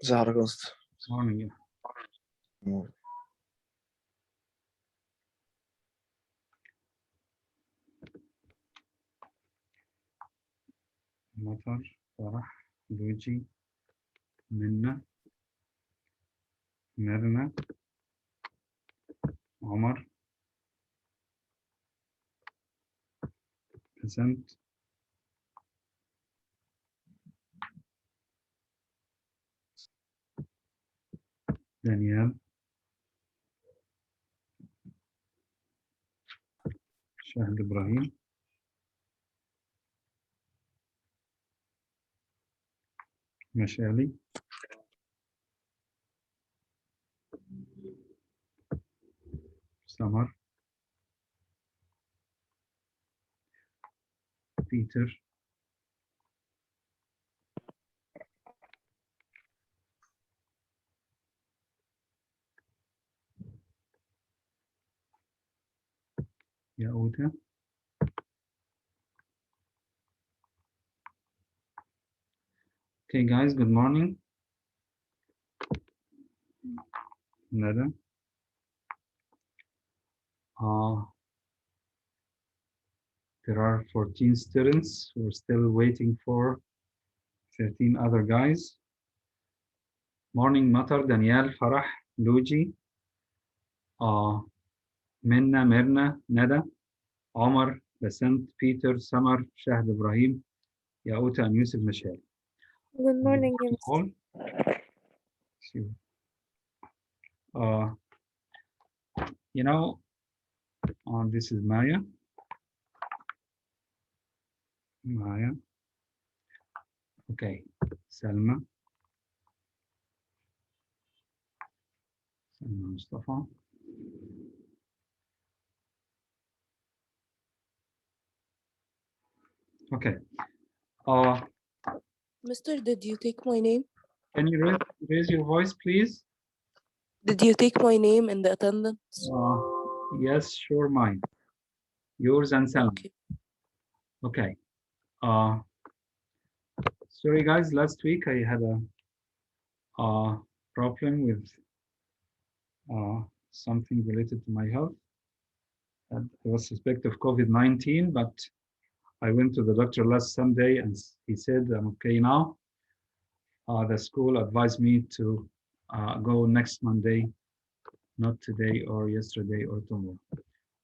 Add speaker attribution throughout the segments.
Speaker 1: ازي حضرتك يا اسطى؟
Speaker 2: morning. مطر، فرح، لوجي، منة، ميرنا، عمر، بسنت، دانيال، شاهد إبراهيم، مشالي، سمر، بيتر، ياقوتة، Okay guys, good morning. ندى. There are 14 students. We're still waiting for 13 other guys. Morning, Matar, Daniel, Farah, Luigi, Minna, Mirna, Neda, Omar, Basant, Peter, Samar, Shahd Ibrahim, Yaouta, and Yusuf Mashal.
Speaker 3: Good morning,
Speaker 2: All. You know, this is Maya. Maya. Okay, Salma. Salma Mustafa. Okay.
Speaker 3: Mister, did you take my name?
Speaker 2: Can you raise your voice, please?
Speaker 3: Did you take my name in the attendance?
Speaker 2: Yes, sure, mine. Yours and Salma.
Speaker 3: Okay.
Speaker 2: Okay. Sorry, guys. Last week I had a problem with something related to my health. I was suspected of COVID-19, but I went to the doctor last Sunday and he said I'm okay now. The school advised me to go next Monday, not today or yesterday or tomorrow.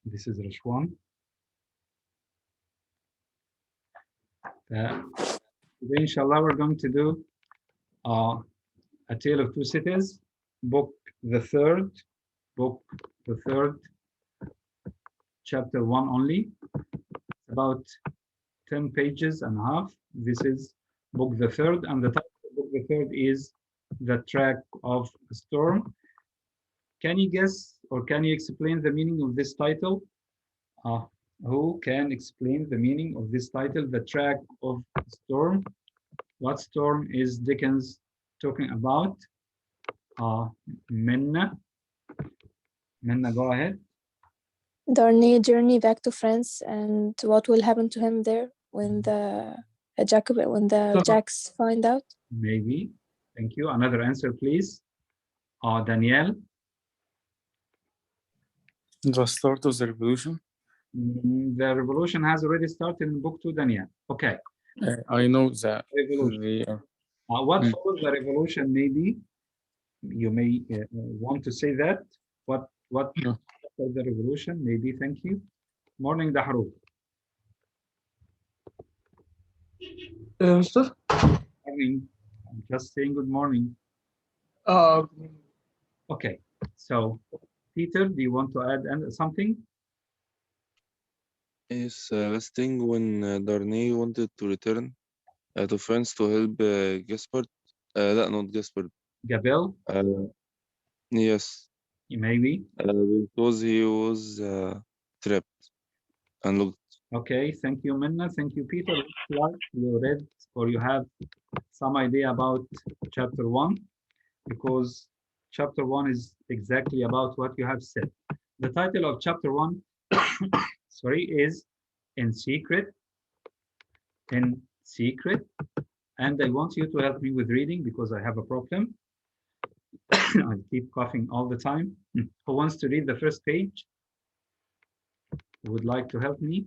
Speaker 2: This is Rashwan. Today, inshallah, we're going to do A Tale of Two Cities, book the third, chapter 1 only, about 10 pages and a half. This is book the third, and the title of book the third is The Track of a Storm. Can you guess or can you explain the meaning of this title? Who can explain the meaning of this title, The Track of a Storm? What storm is Dickens talking about? Minna, go ahead.
Speaker 3: Darnay journey back to France, and what will happen to him there when the Jacks find out?
Speaker 2: Maybe. Thank you. Another answer, please. Danielle.
Speaker 1: The start of the revolution.
Speaker 2: The revolution has already started in book 2, Danielle. Okay.
Speaker 1: I know that.
Speaker 2: Revolution. What follows the revolution? Maybe you may want to say that. What after the revolution? Maybe. Thank you. Morning, Dahru.
Speaker 4: Mister?
Speaker 2: Morning. I'm just saying good morning. Okay. So, Peter, do you want to add something?
Speaker 5: Yes, last thing when Darnay wanted to return to France to help Gaspard. Not Gaspard.
Speaker 2: Gabel?
Speaker 5: Yes.
Speaker 2: Maybe.
Speaker 5: Because he was trapped and looked.
Speaker 2: Okay, thank you, Minna. Thank you, Peter. Like you read or you have some idea about chapter 1, because chapter 1 is exactly about what you have said. The title of chapter 1 sorry, is In Secret. In Secret. And I want you to help me with reading because I have a problem. I'll keep coughing all the time. Who wants to read the first page? Who would like to help me?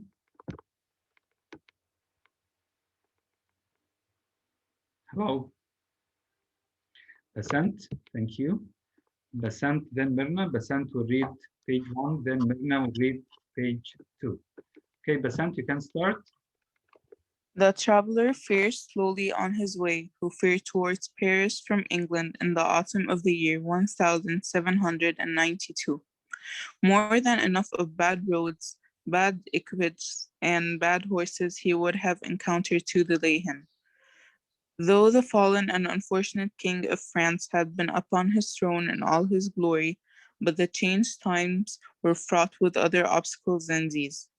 Speaker 2: Hello? Basant, thank you. Basant, then Mirna. Basant will read page 1, then Mirna will read page 2. Okay, Basant, you can start.
Speaker 4: The traveller fared slowly on his way, who fared towards Paris from England in the autumn of the year 1792. More than enough of bad roads, bad equipage, and bad horses he would have encountered to delay him. Though the fallen and unfortunate King of France had been upon his throne in all his glory, but the changed times were fraught with other obstacles than these.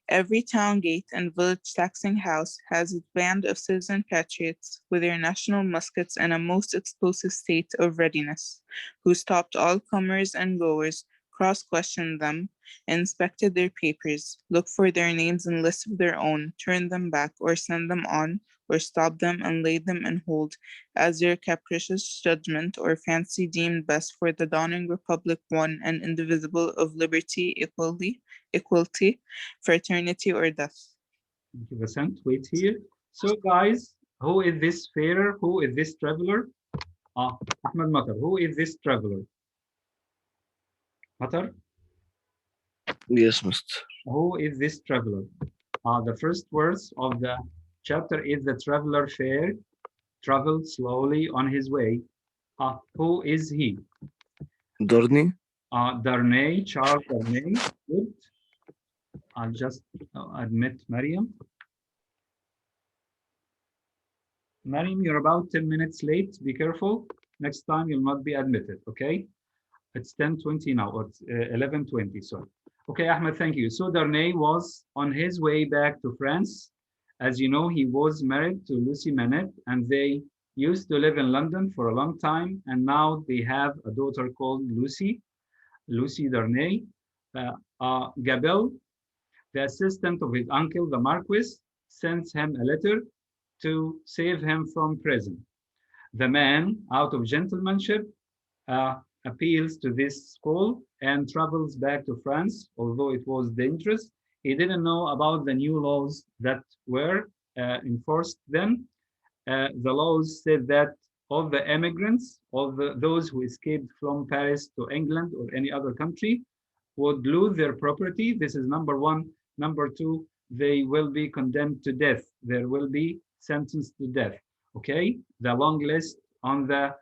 Speaker 4: Every town gate and village taxing house has its band of citizen patriots with their national muskets in a most explosive state of readiness, who stopped all comers and goers, cross-questioned them, inspected their papers, looked for their names in lists of their own, turned them back or sent them on, or stopped them and laid them in hold, as their capricious judgment or fancy deemed best for the dawning republic one and indivisible of liberty, equality, fraternity, or death.
Speaker 2: Thank you, Basant. Wait here. So, guys, who is this farer? Who is this traveler? Ahmed Matar. Who is this traveler? Matar?
Speaker 5: Yes, Mister.
Speaker 2: Who is this traveler? The first words of the chapter is the traveler fared, traveled slowly on his way. Who is he?
Speaker 5: Darnay.
Speaker 2: Darnay, Charles Darnay. Good. I'll just admit Mariam. Mariam, you're about 10 minutes late. Be careful. Next time you'll not be admitted, okay? It's 10:20 now, or 11:20, sorry. Okay, Ahmed, thank you. So Darnay was on his way back to France. As you know, he was married to Lucy Manette, and they used to live in London for a long time, and now they have a daughter called Lucy Darnay. Gabelle, the assistant of his uncle, the Marquis, sends him a letter to save him from prison. The man, out of gentlemanship, appeals to this school and travels back to France, although it was dangerous. He didn't know about the new laws that were enforced then. The laws said that all the immigrants, those who escaped from Paris to England or any other country, would lose their property. This is number one. Number two, they will be condemned to death. There will be sentenced to death. Okay, the long list on the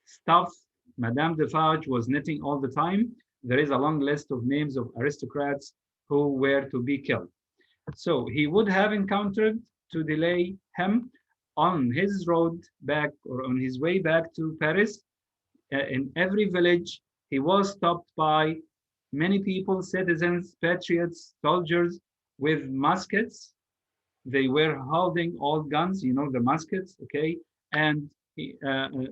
Speaker 2: stuff Madame Defarge was knitting all the time. There is a long list of names of aristocrats who were to be killed. So he would have encountered to delay him on his road back or on his way back to Paris. In every village, he was stopped by many people, citizens, patriots, soldiers with muskets. They were holding all guns, you know, the muskets, okay? And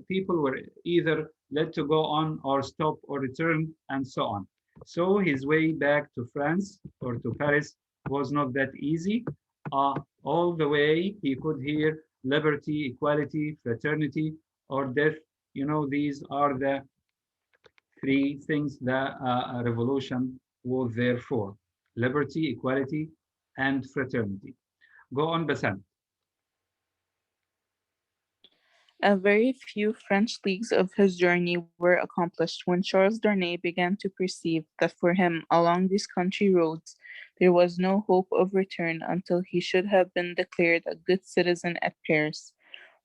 Speaker 2: people were either let to go on or stop or return and so on. So his way back to France or to Paris was not that easy. All the way he could hear liberty, equality, fraternity, or death. You know, these are the three things that a revolution was there for: liberty, equality, and fraternity. Go on, Basant.
Speaker 4: A very few French leagues of his journey were accomplished when Charles Darnay began to perceive that for him, along these country roads, there was no hope of return until he should have been declared a good citizen at Paris.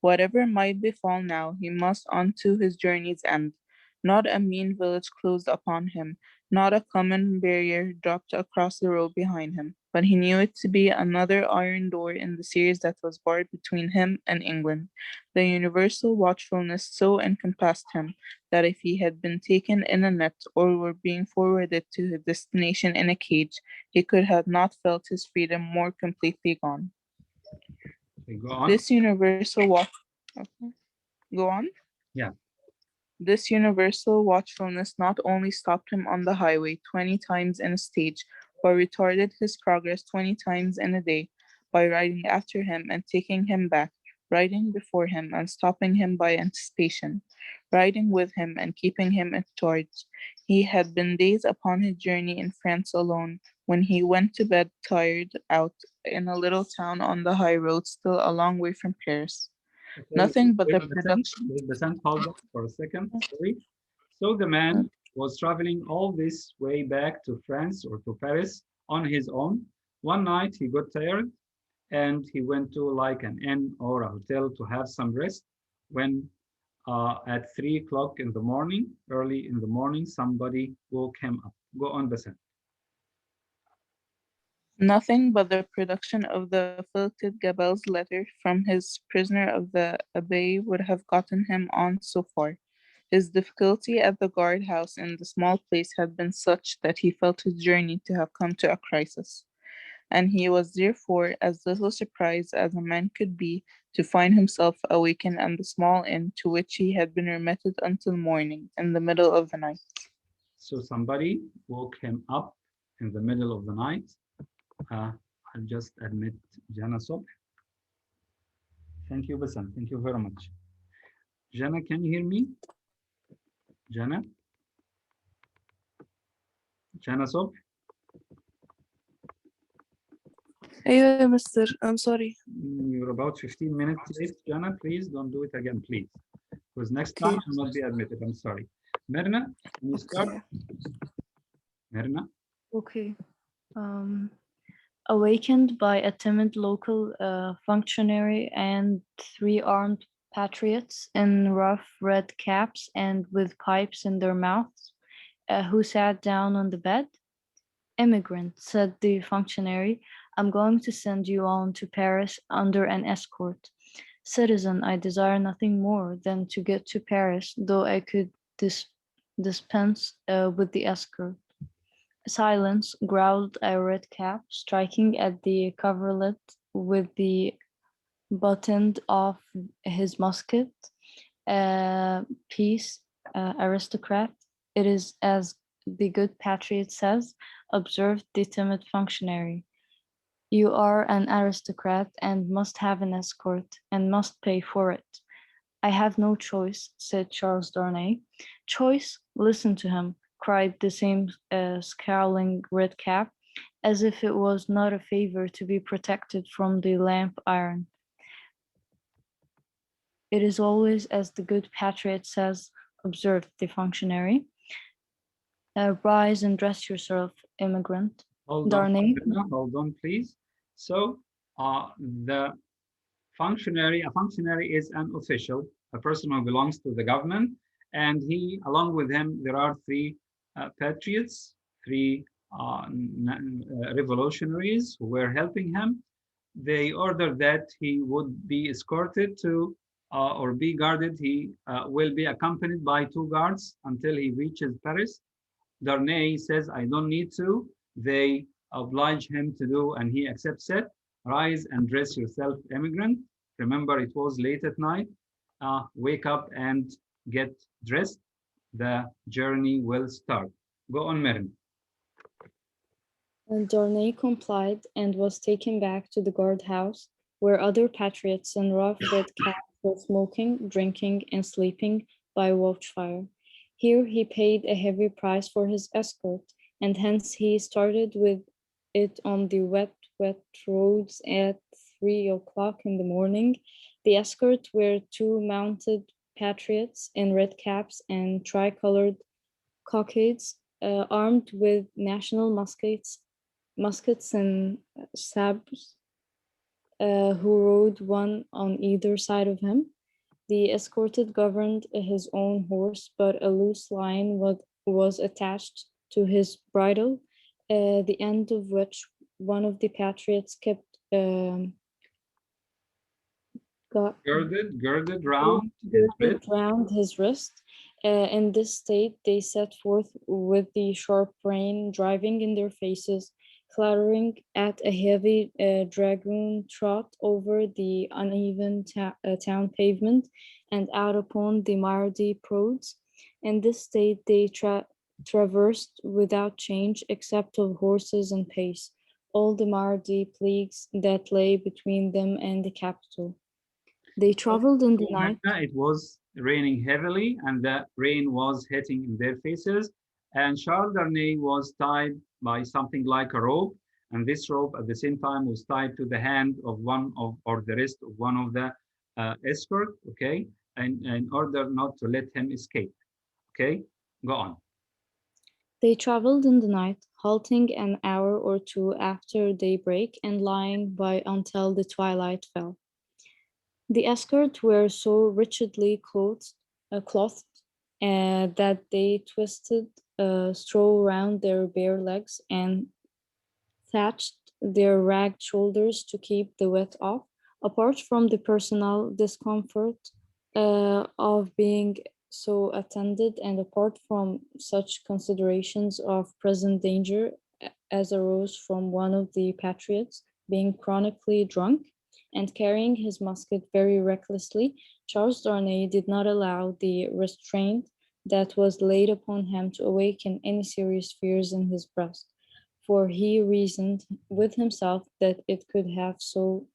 Speaker 4: Whatever might befall now, he must on to his journey's end. Not a mean village closed upon him, not a common barrier dropped across the road behind him, but he knew it to be another iron door in the series that was barred between him and England. The universal watchfulness so encompassed him that if he had been taken in a net or were being forwarded to his destination in a cage, he could have not felt his freedom more completely gone.
Speaker 2: Okay, go on.
Speaker 4: This universal watch. Okay. Go on.
Speaker 2: Yeah.
Speaker 4: This universal watchfulness not only stopped him on the highway 20 times in a stage, but retarded his progress 20 times in a day by riding after him and taking him back, riding before him and stopping him by anticipation, riding with him and keeping him in charge. He had been days upon his journey in France alone, when he went to bed tired out in a little town on the high road, still a long way from Paris.
Speaker 2: Okay,
Speaker 4: Nothing but the
Speaker 2: wait,
Speaker 4: production.
Speaker 2: hold on for a second, sorry. So the man was traveling all this way back to France or to Paris on his own. One night he got tired and he went to like an inn or a hotel to have some rest. When at 3 o'clock in the morning, early in the morning, somebody woke him up. Go on, Bassem.
Speaker 4: Nothing but the production of the filleted Gabel's letter from his prisoner of the Abbaye would have gotten him on so far. His difficulty at the guardhouse in the small place had been such that he felt his journey to have come to a crisis, and he was therefore as little surprised as a man could be to find himself awakened in the small inn to which he had been remitted until morning, in the middle of the night.
Speaker 2: So somebody woke him up in the middle of the night. I'll just admit Jana Sobh. Thank you, Bassam. Thank you very much. Jana, can you hear me? Jana? Jana Sobh?
Speaker 6: أيوة يا مستر I'm sorry.
Speaker 2: You're about 15 minutes late, Jana. Please don't do it again, please. Because next time you'll not be admitted. I'm sorry. Myrna, can you start? Myrna?
Speaker 6: Okay. Awakened by a timid local functionary and 3 armed patriots in rough red caps and with pipes in their mouths, who sat down on the bed. Immigrant, said the functionary, I'm going to send you on to Paris under an escort. Citizen, I desire nothing more than to get to Paris, though I could dispense with the escort. Silence, growled a red cap, striking at the coverlet with the buttoned off his musket. Peace, aristocrat. It is as the good patriot says, observed the timid functionary. You are an aristocrat and must have an escort and must pay for it. I have no choice, said Charles Darnay. Choice? Listen to him, cried the same scowling red cap, as if it was not a favor to be protected from the lamp iron. It is always as the good patriot says, observed the functionary. Rise and dress yourself, immigrant.
Speaker 2: Hold
Speaker 6: Darnay.
Speaker 2: on, hold on, please. So a functionary is an official, a person who belongs to the government, and he, along with him, there are 3 patriots, 3 revolutionaries who were helping him. They ordered that he would be escorted to or be guarded. He will be accompanied by 2 guards until he reaches Paris. Darnay says, I don't need to. They oblige him to do, and he accepts it. Rise and dress yourself, immigrant. Remember, it was late at night. Wake up and get dressed. The journey will start. Go on, Mary.
Speaker 6: Darnay complied and was taken back to the guardhouse, where other patriots in rough red caps were smoking, drinking, and sleeping by watchfire. Here he paid a heavy price for his escort, and hence he started with it on the wet roads at 3 o'clock in the morning. The escort were 2 mounted patriots in red caps and tricolored cockades, armed with national muskets and sabres, who rode one on either side of him. The escorted governed his own horse, but a loose line was attached to his bridle, the end of which one of the patriots kept
Speaker 2: girded round
Speaker 6: his wrist. In this state, they set forth with the sharp rain driving in their faces, clattering at a heavy dragoon trot over the uneven town pavement and out upon the miry roads. In this state, they traversed without change, except of horses and pace, all the miry plagues that lay between them and the capital. They traveled in the night.
Speaker 2: It was raining heavily and the rain was hitting in their faces. And Charles Darnay was tied by something like a rope. And this rope at the same time was tied to the hand of one of, or the wrist of one of the escort, okay? And in order not to let him escape, okay? Go on.
Speaker 6: They traveled in the night, halting an hour or two after daybreak and lying by until the twilight fell. The escort were so richly clothed that they twisted straw round their bare legs and thatched their ragged shoulders to keep the wet off. Apart from the personal discomfort of being so attended, and apart from such considerations of present danger as arose from one of the patriots being chronically drunk and carrying his musket very recklessly, Charles Darnay did not allow the restraint that was laid upon him to awaken any serious fears in his breast, for he reasoned with himself that it could have so.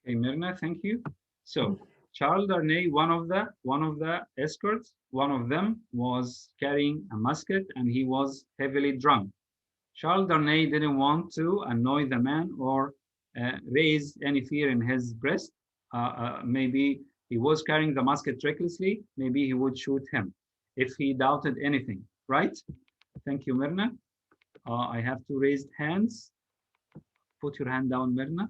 Speaker 2: Okay, Myrna, thank you. So Charles Darnay, one of the escorts, one of them was carrying a musket and he was heavily drunk. Charles Darnay didn't want to annoy the man or raise any fear in his breast. Maybe he was carrying the musket recklessly. Maybe he would shoot him if he doubted anything, right? Thank you, Myrna. I have two raised hands. Put your hand down, Myrna.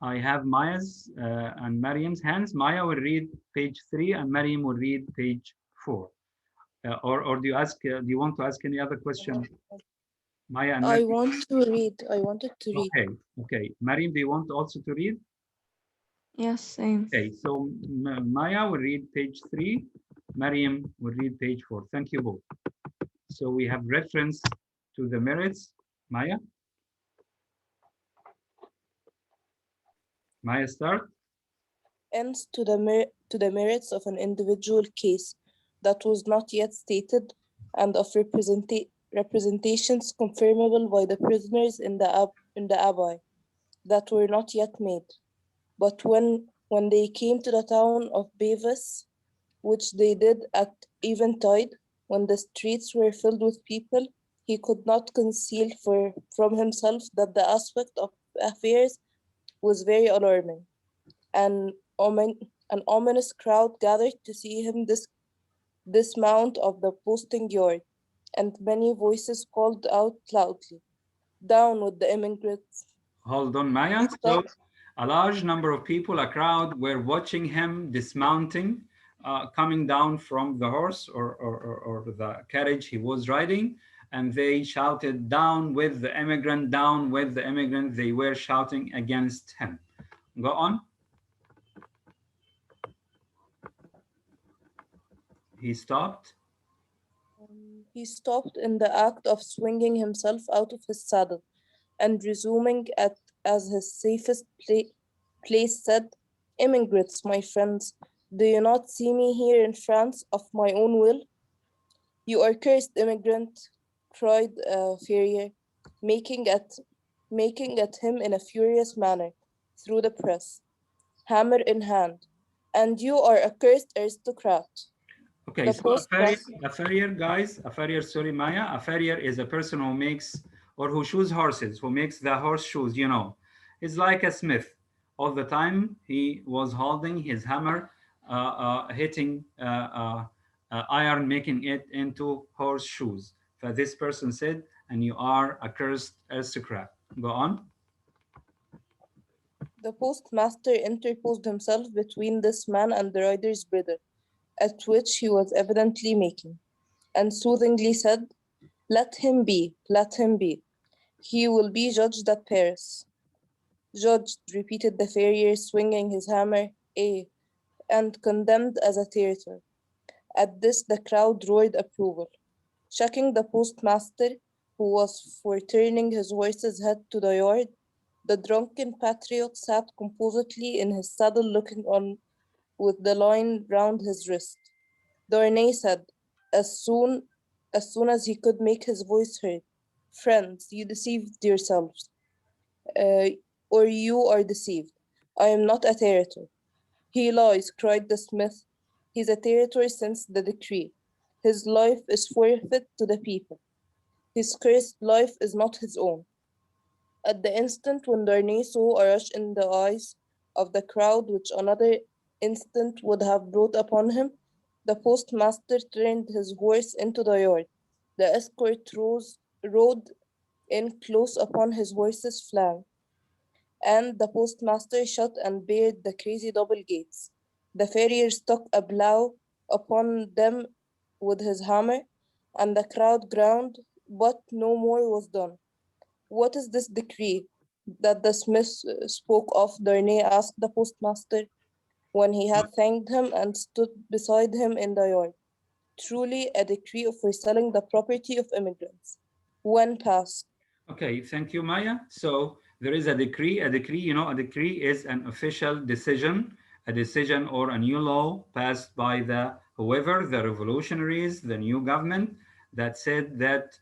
Speaker 2: I have Maya's and Mariam's hands. Maya will read page 3 and Mariam will read page 4. Or do you want to ask any other question? Maya and
Speaker 3: I
Speaker 2: Mariam?
Speaker 3: want to read. I wanted to read.
Speaker 2: Okay. Mariam, do you want also to read?
Speaker 7: Yes, same.
Speaker 2: Okay, so Maya will read page 3. Mariam will read page 4. Thank you both. So we have reference to the merits. Maya? Maya, start.
Speaker 8: Ends to the merits of an individual case that was not yet stated and of representations confirmable by the prisoners in the abbey that were not yet made. But when they came to the town of Bevis, which they did at eventide, when the streets were filled with people, he could not conceal from himself that the aspect of affairs was very alarming. An ominous crowd gathered to see him dismount of the posting yard, and many voices called out loudly, "Down with the immigrants!"
Speaker 2: Hold on, Maya. So a large number of people, a crowd, were watching him dismounting, coming down from the horse or the carriage he was riding, and they shouted, "Down with the immigrant, down with the immigrant." They were shouting against him. Go on. He stopped.
Speaker 8: He stopped in the act of swinging himself out of his saddle, and resuming as his safest place said, "Immigrants, my friends, do you not see me here in France of my own will?" "You are cursed, immigrant," cried Ferrier, making at him in a furious manner through the press, hammer in hand. "And you are a cursed aristocrat."
Speaker 2: Okay,
Speaker 8: The
Speaker 2: so a farrier, guys, sorry, Maya, a farrier is a person who makes or who shoes horses, who makes the horseshoes, you know. It's like a smith. All the time he was holding his hammer, hitting iron, making it into horseshoes. So this person said, "And you are a cursed aristocrat." Go on.
Speaker 8: The postmaster interposed himself between this man and the rider's bridle, at which he was evidently making, and soothingly said, "Let him be, let him be. He will be judged at Paris." "Judged," repeated the farrier, swinging his hammer, and condemned as a traitor." At this the crowd roared approval. Checking the postmaster, who was for turning his horse's head to the yard, the drunken patriot sat composedly in his saddle looking on with the line round his wrist. Darnay said, as soon as he could make his voice heard, "Friends, you deceived yourselves, or you are deceived. I am not a traitor. He lies, cried the smith. He's a traitor since the decree. His life is forfeit to the people. His cursed life is not his own. At the instant when Darnay saw a rush in the eyes of the crowd which another instant would have brought upon him, the postmaster turned his horse into the yard. The escort rode in close upon his horse's flank, and the postmaster shut and barred the crazy double gates. The farrier struck a blow upon them with his hammer, and the crowd groaned, but no more was done. What is this decree that the smith spoke of? Darnay asked the postmaster when he had thanked him and stood beside him in the yard. Truly a decree for selling the property of immigrants. When passed.
Speaker 2: Okay, thank you, Maya. So there is a decree. A decree, a decree is an official decision, a decision or a new law passed by whoever, the revolutionaries, the new government, that said that,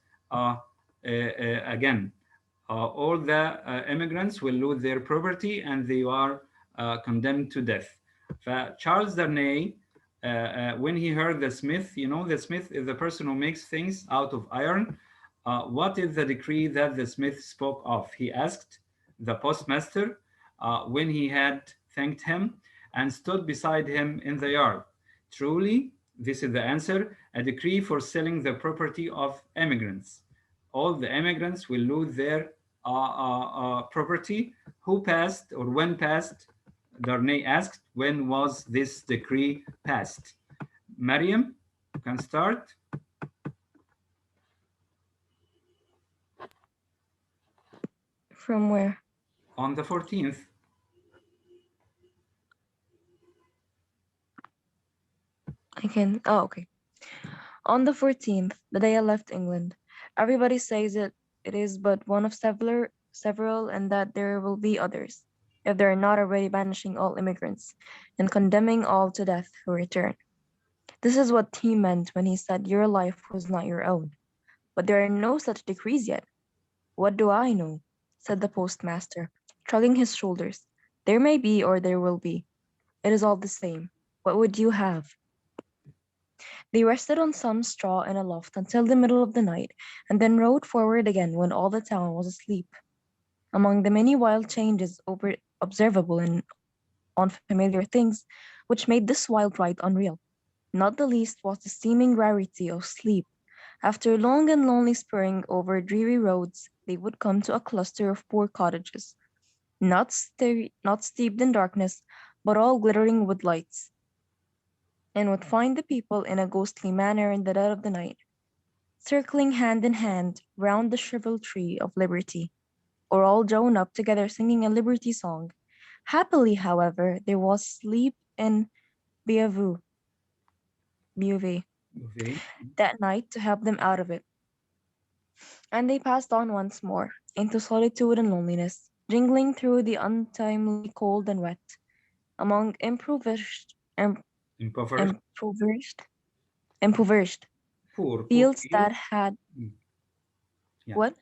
Speaker 2: again, all the immigrants will lose their property and they are condemned to death. Charles Darnay, when he heard the smith, the smith is the person who makes things out of iron. What is the decree that the smith spoke of? He asked the postmaster when he had thanked him and stood beside him in the yard. Truly, this is the answer, a decree for selling the property of immigrants. All the immigrants will lose their property. Who passed or when passed? Darnay asked, when was this decree passed? Mariam, you can start.
Speaker 7: From where?
Speaker 2: On the 14th.
Speaker 7: Okay. On the 14th, the day I left England, everybody says it is but one of several, and that there will be others, if they are not already banishing all immigrants and condemning all to death who return. This is what he meant when he said your life was not your own. But there are no such decrees yet. What do I know? Said the postmaster, shrugging his shoulders. There may be or there will be. It is all the same. What would you have? They rested on some straw in a loft until the middle of the night, and then rode forward again when all the town was asleep. Among the many wild changes observable in unfamiliar things, which made this wild ride unreal, not the least was the seeming rarity of sleep. After long and lonely spurring over dreary roads, they would come to a cluster of poor cottages, not steeped in darkness, but all glittering with lights, and would find the people in a ghostly manner in the dead of the night, circling hand in hand round the shriveled tree of liberty, or all drawn up together singing a liberty song. Happily, however, there was sleep in Beauvais
Speaker 2: Okay.
Speaker 7: that night to help them out of it, and they passed on once more into solitude and loneliness, jingling through the untimely cold and wet, among
Speaker 2: Impoverished.
Speaker 7: impoverished
Speaker 2: Poor
Speaker 7: fields that
Speaker 2: field.
Speaker 7: had
Speaker 2: Yeah.
Speaker 7: what?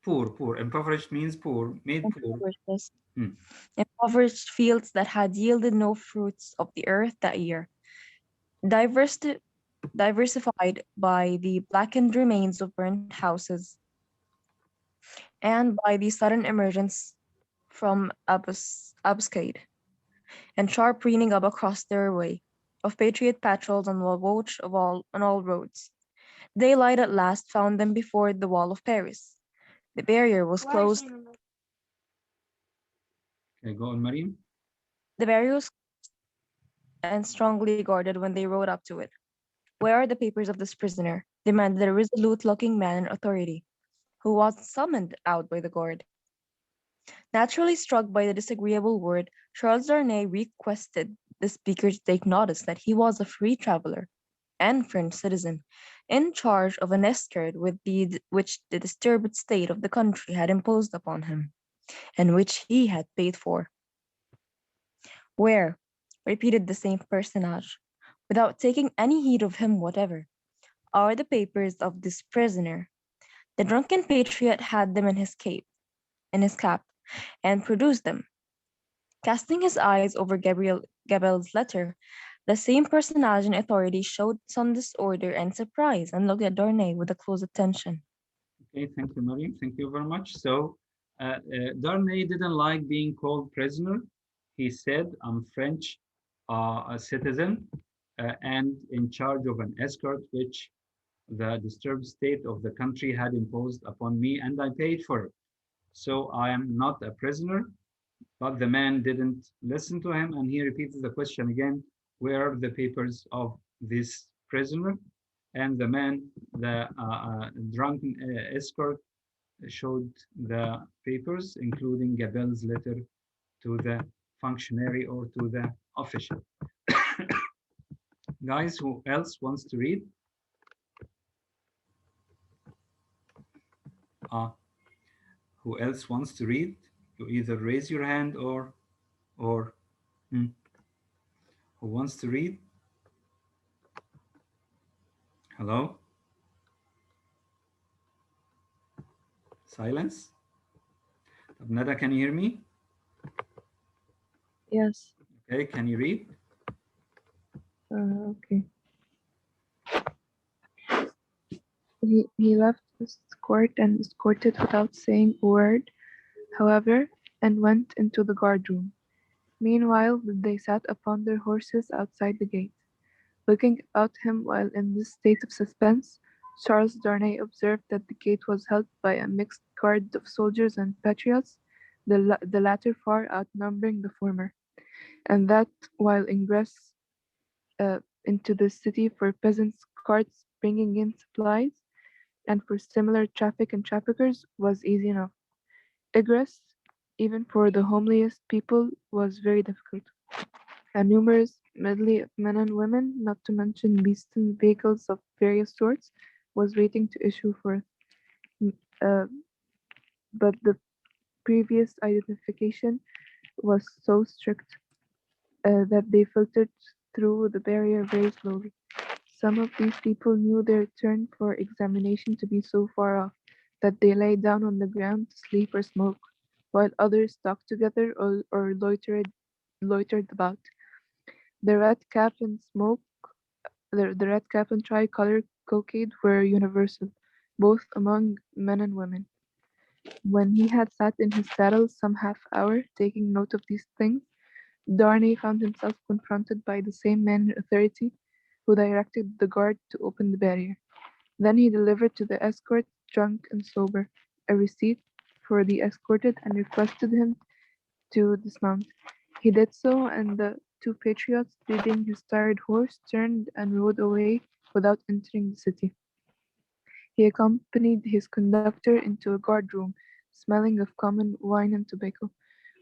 Speaker 2: Poor. Impoverished means poor, made poor.
Speaker 7: Impoverished, yes.
Speaker 2: Hmm.
Speaker 7: Impoverished fields that had yielded no fruits of the earth that year, diversified by the blackened remains of burnt houses and by the sudden emergence from ambuscade and sharp preening up across their way of patriot patrols on the watch on all roads. Daylight at last found them before the wall of Paris. The barrier was closed.
Speaker 2: Okay, go on, Mariam.
Speaker 7: The barrier was and strongly guarded when they rode up to it. Where are the papers of this prisoner? Demanded a resolute-looking man in authority, who was summoned out by the guard. Naturally struck by the disagreeable word, Charles Darnay requested the speaker to take notice that he was a free traveler and French citizen, in charge of an escort which the disturbed state of the country had imposed upon him, and which he had paid for. Where? Repeated the same personage, without taking any heed of him whatever. Are the papers of this prisoner? The drunken patriot had them in his cap, and produced them. Casting his eyes over Gabriel's letter, the same personality and authority showed some disorder and surprise and looked at Darnay with a close attention.
Speaker 2: Okay, thank you, Mariam. Thank you very much. So, Darnay didn't like being called prisoner. He said, I'm French, a citizen, and in charge of an escort, which the disturbed state of the country had imposed upon me, and I paid for it. So I am not a prisoner. But the man didn't listen to him, and he repeated the question again, where are the papers of this prisoner? And the man, the drunken escort, showed the papers, including Gabel's letter to the functionary or to the official. Guys, who else wants to read? Who else wants to read? You either raise your hand or who wants to read? Hello? Silence? Nada, can you hear me?
Speaker 9: Yes.
Speaker 2: Okay, can you read?
Speaker 9: Okay. He left his court and escorted without saying a word, however, and went into the guard room. Meanwhile, they sat upon their horses outside the gate. Looking about him while in this state of suspense, Charles Darnay observed that the gate was held by a mixed guard of soldiers and patriots, the latter far outnumbering the former, and that while ingress into the city for peasants' carts bringing in supplies, and for similar traffic and traffickers was easy enough. Egress, even for the homeliest people, was very difficult. A numerous medley of men and women, not to mention beasts and vehicles of various sorts, was waiting to issue forth. Uh, but the previous identification was so strict that they filtered through the barrier very slowly. Some of these people knew their turn for examination to be so far off that they lay down on the ground to sleep or smoke, while others talked together or loitered about. The red cap and the red cap and tricolor cockade were universal, both among men and women. When he had sat in his saddle some half hour, taking note of these things, Darnay found himself confronted by the same man in authority who directed the guard to open the barrier. Then he delivered to the escort, drunk and sober, a receipt for the escorted and requested him to dismount. He did so, and the two patriots, leading his tired horse, turned and rode away without entering the city. He accompanied his conductor into a guard room, smelling of common wine and tobacco,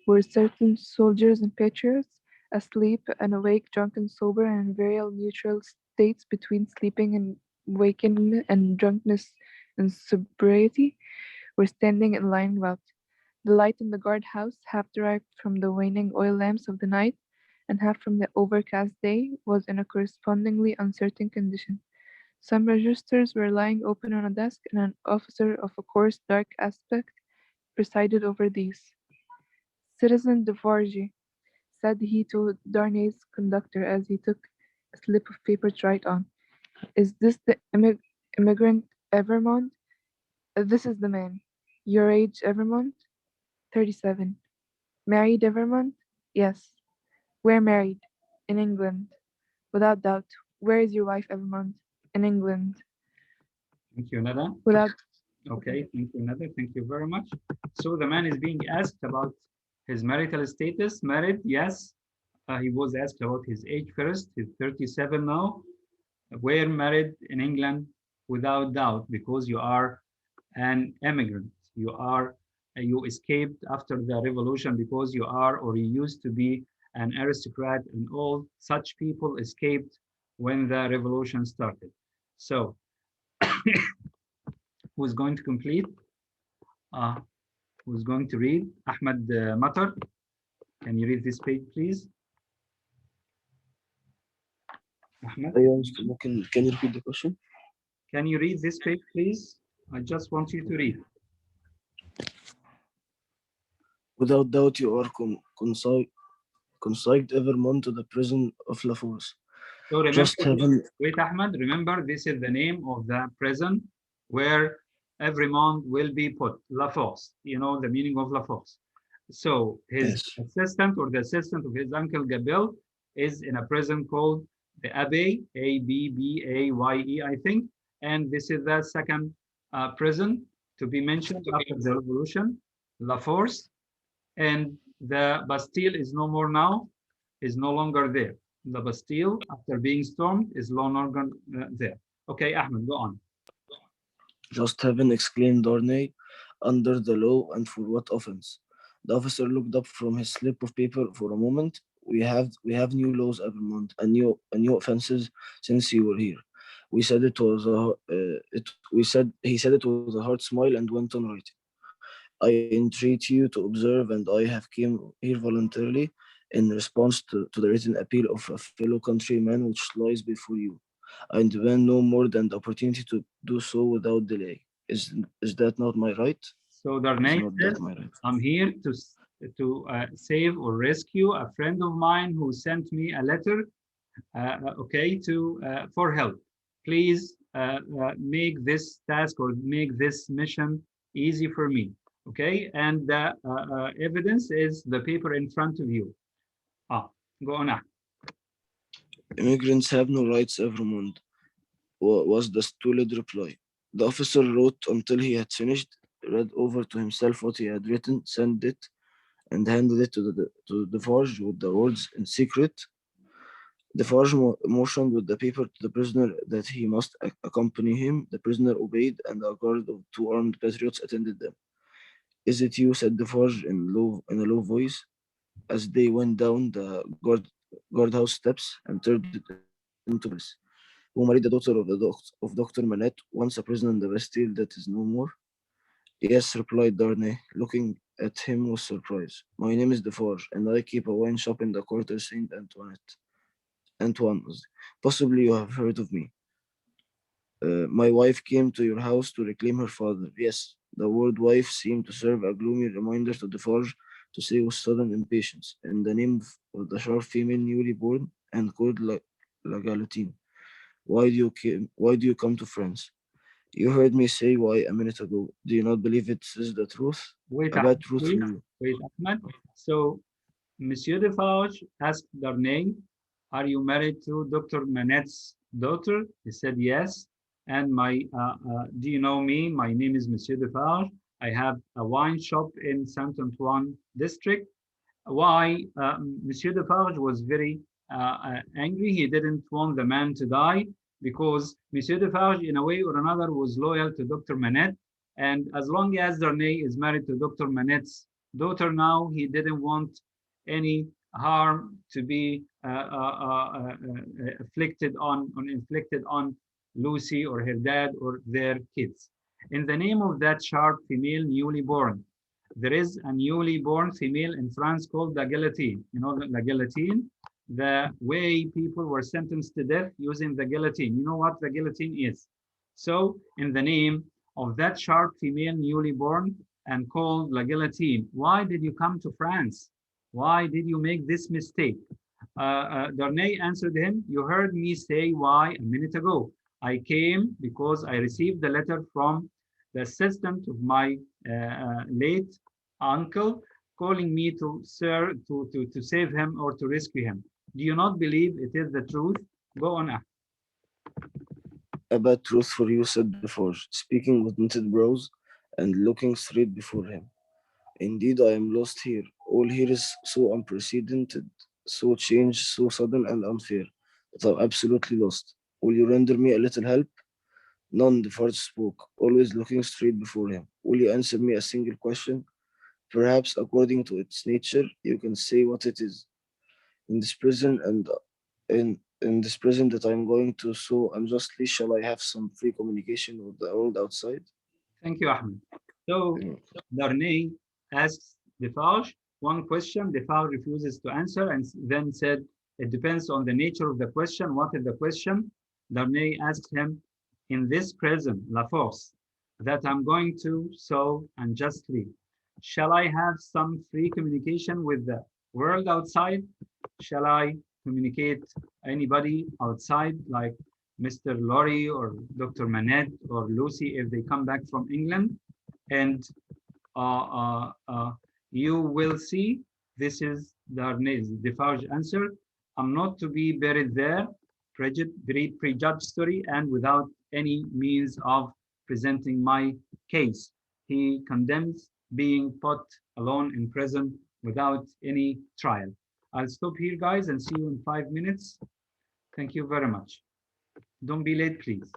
Speaker 9: where certain soldiers and patriots, asleep and awake, drunk and sober, and in very neutral states between sleeping and waking and drunkenness and sobriety, were standing in line about. The light in the guardhouse, half derived from the waning oil lamps of the night, and half from the overcast day, was in a correspondingly uncertain condition. Some registers were lying open on a desk, and an officer of a coarse, dark aspect presided over these. Citizen Defarge, said he to Darnay's conductor as he took a slip of paper to write on. Is this the immigrant Evermond? This is the man. Your age, Evermond? 37. Married, Evermond? Yes. Where married? In England. Without doubt. Where is your wife, Evermond? In England.
Speaker 2: Thank you, Nada.
Speaker 9: Without.
Speaker 2: Okay, thank you, Nada. Thank you very much. So the man is being asked about his marital status. Married, yes. He was asked about his age first. He's 37 now. Where married? In England? Without doubt, because you are an immigrant. You escaped after the revolution because you are or you used to be an aristocrat, and all such people escaped when the revolution started. So who's going to complete? Who's going to read? Ahmed Matar, can you read this page, please? Ahmed,
Speaker 10: can you repeat the question?
Speaker 2: Can you read this page, please? I just want you to read.
Speaker 10: Without doubt, you are concise. consigned evermore to the prison of La Force.
Speaker 2: So remember,
Speaker 10: Just heaven,
Speaker 2: wait, Ahmed, remember this is the name of the prison where every month will be put, La Force. You know the meaning of La Force. So his
Speaker 10: yes,
Speaker 2: assistant or the assistant of his uncle Gabriel is in a prison called the Abbey, Abbaye, I think. And this is the second prison to be mentioned after the revolution, La Force. And the Bastille is no more now, is no longer there. The Bastille, after being stormed, is no longer there. Okay, Ahmed, go on.
Speaker 10: just heaven, exclaimed Darnay, under the law and for what offense? The officer looked up from his slip of paper for a moment. We have new laws every month and new offenses since you were here. We said it was a it we said he said it with a hard smile and went on writing. I entreat you to observe, and I have came here voluntarily in response to the written appeal of a fellow countryman which lies before you. I demand no more than the opportunity to do so without delay. Is that not my right?
Speaker 2: So
Speaker 10: Is
Speaker 2: Darnay
Speaker 10: not
Speaker 2: says,
Speaker 10: that my right?
Speaker 2: I'm here to save or rescue a friend of mine who sent me a letter, okay, for help. Please make this task or make this mission easy for me, okay? And the evidence is the paper in front of you. Go on.
Speaker 10: Immigrants have no rights evermore, was the stolid reply. The officer wrote until he had finished, read over to himself what he had written, sent it, and handed it to the Defarge with the words in secret. Defarge motioned with the paper to the prisoner that he must accompany him. The prisoner obeyed, and a guard of two armed patriots attended them. Is it you? Said Defarge in a low voice, as they went down the guardhouse steps and turned into Paris, who married the daughter of Dr. Manette, once a prisoner in the Bastille that is no more. Yes, replied Darnay, looking at him with surprise. My name is Defarge, and I keep a wine shop in the Quarter Saint Antoine. Possibly you have heard of me. My wife came to your house to reclaim her father. Yes, the word wife seemed to serve a gloomy reminder to Defarge to say with sudden impatience, in the name of the sharp female newly born and called La Galatine. Why do you come to France? You heard me say why a minute ago. Do you not believe it is the truth?
Speaker 2: Wait,
Speaker 10: A bad truth for you.
Speaker 2: wait, Ahmed. So Monsieur Defarge asked Darnay, are you married to Dr. Manette's daughter? He said, yes. And do you know me? My name is Monsieur Defarge. I have a wine shop in Saint Antoine district. Why? Monsieur Defarge was very angry. He didn't want the man to die because Monsieur Defarge, in a way or another, was loyal to Dr. Manette. And as long as Darnay is married to Dr. Manette's daughter now, he didn't want any harm to be inflicted on Lucy or her dad or their kids. In the name of that sharp female newly born, there is a newly born female in France called the guillotine. You know the guillotine, the way people were sentenced to death using the guillotine. You know what the guillotine is. So in the name of that sharp female newly born and called La Guillotine, why did you come to France? Why did you make this mistake? Darnay answered him, you heard me say why a minute ago. I came because I received the letter from the assistant of my late uncle calling me to save him or to rescue him. Do you not believe it is the truth? Go on.
Speaker 10: A bad truth for you, said Defarge, speaking with knitted brows and looking straight before him. Indeed, I am lost here. All here is so unprecedented, so changed, so sudden and unfair, that I'm absolutely lost. Will you render me a little help? None, Defarge spoke, always looking straight before him. Will you answer me a single question? Perhaps, according to its nature, you can say what it is. In this prison and in this prison that I'm going to so unjustly, shall I have some free communication with the world outside?
Speaker 2: Thank you, Ahmed. So Darnay asks Defarge one question. Defarge refuses to answer and then said, it depends on the nature of the question. What is the question? Darnay asks him, in this prison, La Force, that I'm going to so unjustly, shall I have some free communication with the world outside? Shall I communicate anybody outside, like Mr. Laurie or Dr. Manette or Lucy, if they come back from England? And you will see this is Darnay's Defarge answer. I'm not to be buried there, prejudged story, and without any means of presenting my case. He condemns being put alone in prison without any trial. I'll stop here, guys, and see you in 5 minutes. Thank you very much. Don't be late, please.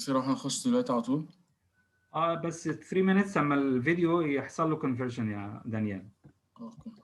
Speaker 1: نروح نخش دلوقتي على طول.
Speaker 2: بس 3 minutes اما الفيديو يحصل له conversion يا دانيال.
Speaker 1: اوكي.